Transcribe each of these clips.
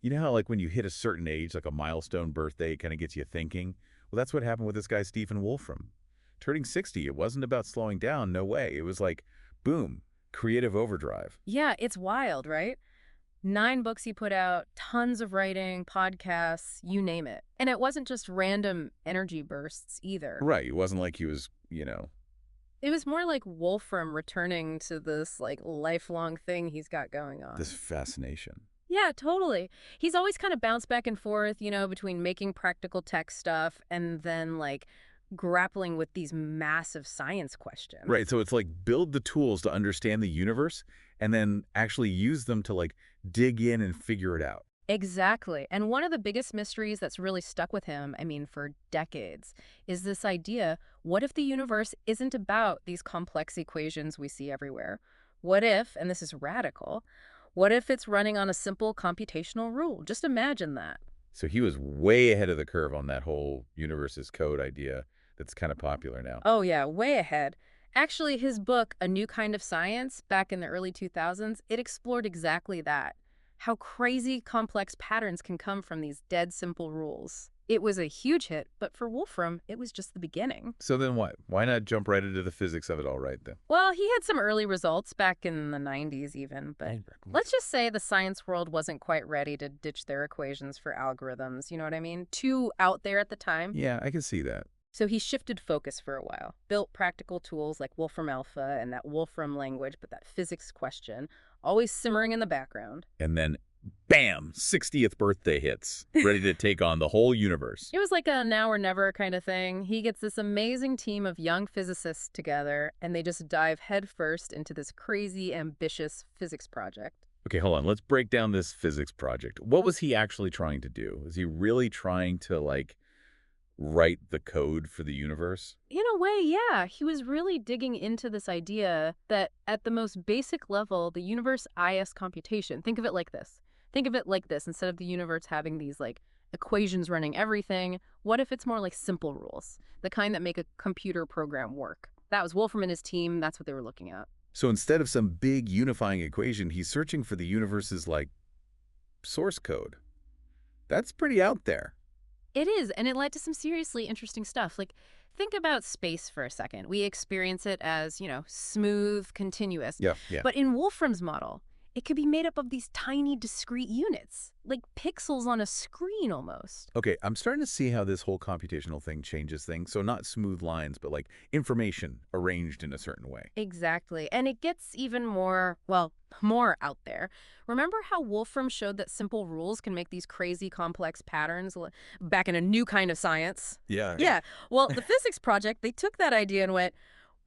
You know how, like, when you hit a certain age, like a milestone birthday, it kind of gets you thinking? Well, that's what happened with this guy, Stephen Wolfram. Turning 60, it wasn't about slowing down, no way. It was like, boom, creative overdrive. Yeah, it's wild, right? 9 books he put out, tons of writing, podcasts, you name it. And it wasn't just random energy bursts either. Right, it wasn't like he was. It was more like Wolfram returning to this like lifelong thing he's got going This on. fascination. Yeah, totally. He's always kind of bounced back and forth, between making practical tech stuff and then like grappling with these massive science questions. Right, so it's like build the tools to understand the universe and then actually use them to like dig in and figure it out. Exactly. And one of the biggest mysteries that's really stuck with him, I mean, for decades, is this idea, what if the universe isn't about these complex equations we see everywhere? What if, and this is radical, what if it's running on a simple computational rule? Just imagine that. So he was way ahead of the curve on that whole universe's code idea that's kind of popular now. Oh, yeah, way ahead. Actually, his book, A New Kind of Science, back in the early 2000s, it explored exactly that. How crazy complex patterns can come from these dead simple rules. It was a huge hit, but for Wolfram, it was just the beginning. So then what? Why not jump right into the physics of it all right then? Well, he had some early results back in the 90s even, but let's just say the science world wasn't quite ready to ditch their equations for algorithms, you know what I mean? Too out there at the time. Yeah, I can see that. So he shifted focus for a while, built practical tools like Wolfram Alpha and that Wolfram language, but that physics question always simmering in the background. And then, bam, 60th birthday hits, ready to take on the whole universe. It was like a now or never kind of thing. He gets this amazing team of young physicists together, and they just dive headfirst into this crazy, ambitious physics project. Okay, hold on. Let's break down this physics project. What was he actually trying to do? Was he really trying to, like, write the code for the universe? In a way, yeah, he was really digging into this idea that at the most basic level, the universe is computation. Think of it like this. Think of it like this. Instead of the universe having these like equations running everything, what if it's more like simple rules, the kind that make a computer program work? That was Wolfram and his team. That's what they were looking at. So instead of some big unifying equation, he's searching for the universe's, like, source code. That's pretty out there. It is, and it led to some seriously interesting stuff. Like, think about space for a second. We experience it as, smooth, continuous. Yeah, yeah. But in Wolfram's model, it could be made up of these tiny, discrete units, like pixels on a screen almost. Okay, I'm starting to see how this whole computational thing changes things. So not smooth lines, but like information arranged in a certain way. Exactly. And it gets even more, well, more out there. Remember how Wolfram showed that simple rules can make these crazy complex patterns back in A New Kind of Science? Yeah. Yeah. Well, the physics project, they took that idea and went,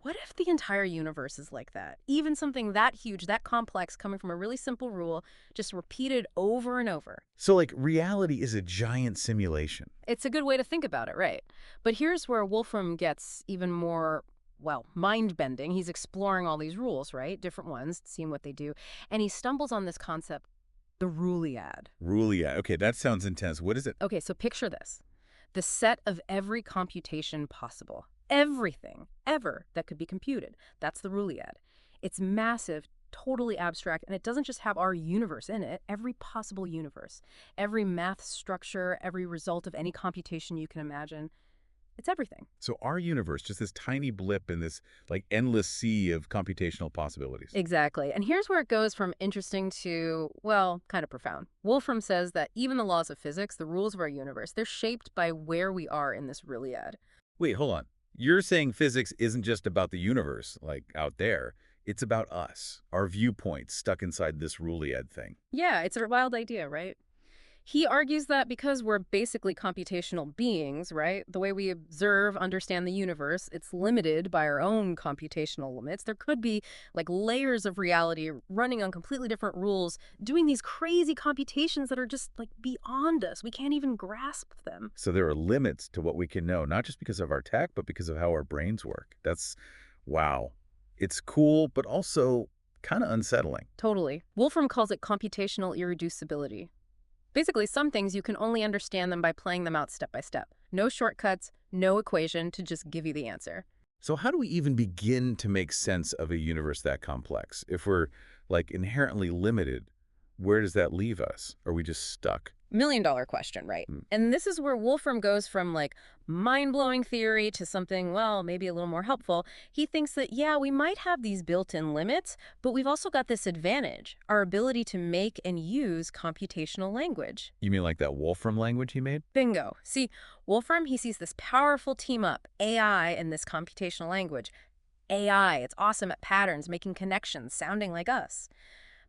what if the entire universe is like that? Even something that huge, that complex, coming from a really simple rule, just repeated over and over. So, like, reality is a giant simulation. It's a good way to think about it, right? But here's where Wolfram gets even more, well, mind-bending. He's exploring all these rules, right? Different ones, seeing what they do. And he stumbles on this concept, the Ruliad. Rulia. Okay, that sounds intense. What is it? Okay, so picture this. The set of every computation possible. Everything, ever, that could be computed. That's the Ruliad. It's massive, totally abstract, and it doesn't just have our universe in it, every possible universe. Every math structure, every result of any computation you can imagine. It's everything. So our universe, just this tiny blip in this, like, endless sea of computational possibilities. Exactly. And here's where it goes from interesting to, well, kind of profound. Wolfram says that even the laws of physics, the rules of our universe, they're shaped by where we are in this Ruliad. Wait, hold on. You're saying physics isn't just about the universe, like, out there. It's about us, our viewpoints stuck inside this Ruliad thing. Yeah, it's a wild idea, right? He argues that because we're basically computational beings, right? The way we observe, understand the universe, it's limited by our own computational limits. There could be like layers of reality running on completely different rules, doing these crazy computations that are just like beyond us. We can't even grasp them. So there are limits to what we can know, not just because of our tech, but because of how our brains work. That's, wow. It's cool, but also kind of unsettling. Totally. Wolfram calls it computational irreducibility. Basically, some things you can only understand them by playing them out step by step. No shortcuts, no equation to just give you the answer. So how do we even begin to make sense of a universe that complex? If we're, like, inherently limited, where does that leave us? Are we just stuck? Million-dollar question, right? Mm. And this is where Wolfram goes from like mind-blowing theory to something, well, maybe a little more helpful. He thinks that, yeah, we might have these built-in limits, but we've also got this advantage, our ability to make and use computational language. You mean like that Wolfram language he made? Bingo. See, Wolfram, he sees this powerful team up, AI and this computational language. AI, it's awesome at patterns, making connections, sounding like us.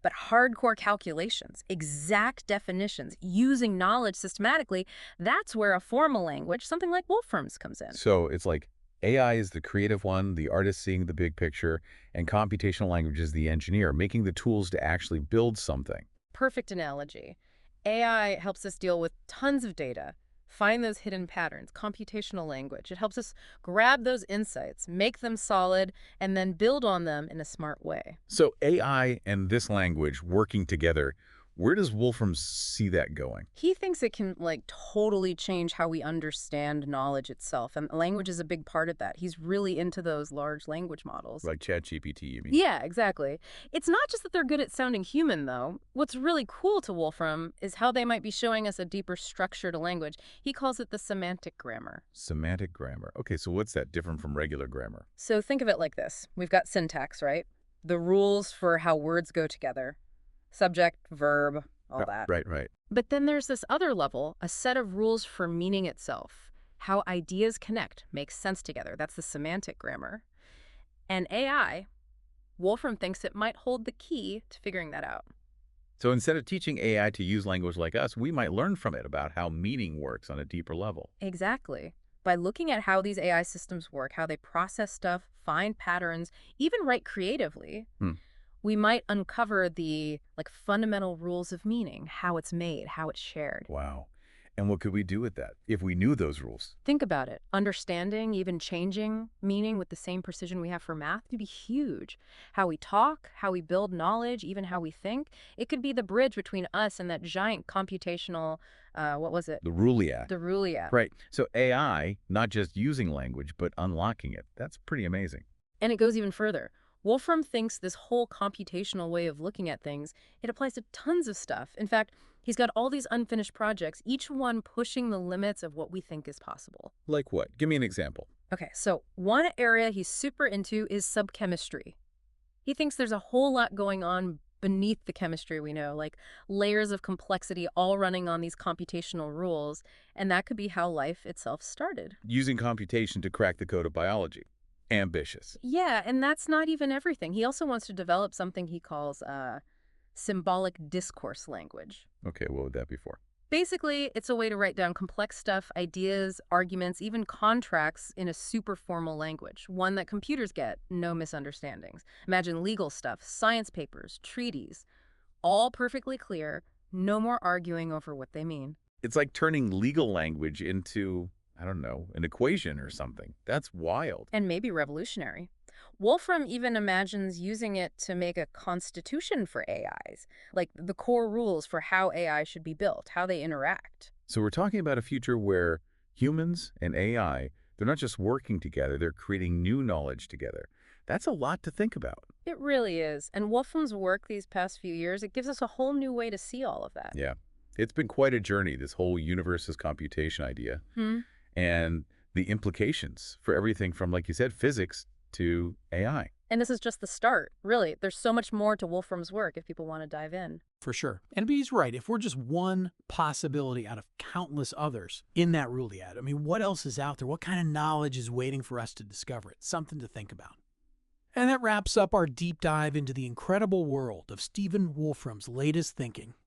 But hardcore calculations, exact definitions, using knowledge systematically, that's where a formal language, something like Wolfram's, comes in. So it's like AI is the creative one, the artist seeing the big picture, and computational language is the engineer, making the tools to actually build something. Perfect analogy. AI helps us deal with tons of data, find those hidden patterns, computational language. It helps us grab those insights, make them solid, and then build on them in a smart way. So AI and this language working together, where does Wolfram see that going? He thinks it can, like, totally change how we understand knowledge itself, and language is a big part of that. He's really into those large language models. Like ChatGPT, you mean? Yeah, exactly. It's not just that they're good at sounding human, though. What's really cool to Wolfram is how they might be showing us a deeper structure to language. He calls it the semantic grammar. Semantic grammar. Okay, so what's that different from regular grammar? So think of it like this. We've got syntax, right? The rules for how words go together. Subject, verb, all that. Right, right. But then there's this other level, a set of rules for meaning itself. How ideas connect, make sense together. That's the semantic grammar. And AI, Wolfram thinks it might hold the key to figuring that out. So instead of teaching AI to use language like us, we might learn from it about how meaning works on a deeper level. Exactly. By looking at how these AI systems work, how they process stuff, find patterns, even write creatively, we might uncover the fundamental rules of meaning, how it's made, how it's shared. Wow. And what could we do with that if we knew those rules? Think about it. Understanding, even changing meaning with the same precision we have for math could be huge. How we talk, how we build knowledge, even how we think. It could be the bridge between us and that giant computational, what was it? The Ruliac. The Rulia. Right. So AI, not just using language, but unlocking it. That's pretty amazing. And it goes even further. Wolfram thinks this whole computational way of looking at things, it applies to tons of stuff. In fact, he's got all these unfinished projects, each one pushing the limits of what we think is possible. Like what? Give me an example. Okay, so one area he's super into is subchemistry. He thinks there's a whole lot going on beneath the chemistry we know, like layers of complexity all running on these computational rules, and that could be how life itself started. Using computation to crack the code of biology. Ambitious. Yeah, and that's not even everything. He also wants to develop something he calls symbolic discourse language. Okay, what would that be for? Basically, it's a way to write down complex stuff, ideas, arguments, even contracts in a super formal language, one that computers get, no misunderstandings. Imagine legal stuff, science papers, treaties, all perfectly clear, no more arguing over what they mean. It's like turning legal language into, I don't know, an equation or something. That's wild. And maybe revolutionary. Wolfram even imagines using it to make a constitution for AIs, like the core rules for how AI should be built, how they interact. So we're talking about a future where humans and AI, they're not just working together, they're creating new knowledge together. That's a lot to think about. It really is. And Wolfram's work these past few years, it gives us a whole new way to see all of that. Yeah. It's been quite a journey, this whole universe as computation idea. And the implications for everything from, like you said, physics to AI. And this is just the start, really. There's so much more to Wolfram's work if people want to dive in. For sure. And he's right. If we're just one possibility out of countless others in that Ruliad, I mean, what else is out there? What kind of knowledge is waiting for us to discover? It's something to think about. And that wraps up our deep dive into the incredible world of Stephen Wolfram's latest thinking.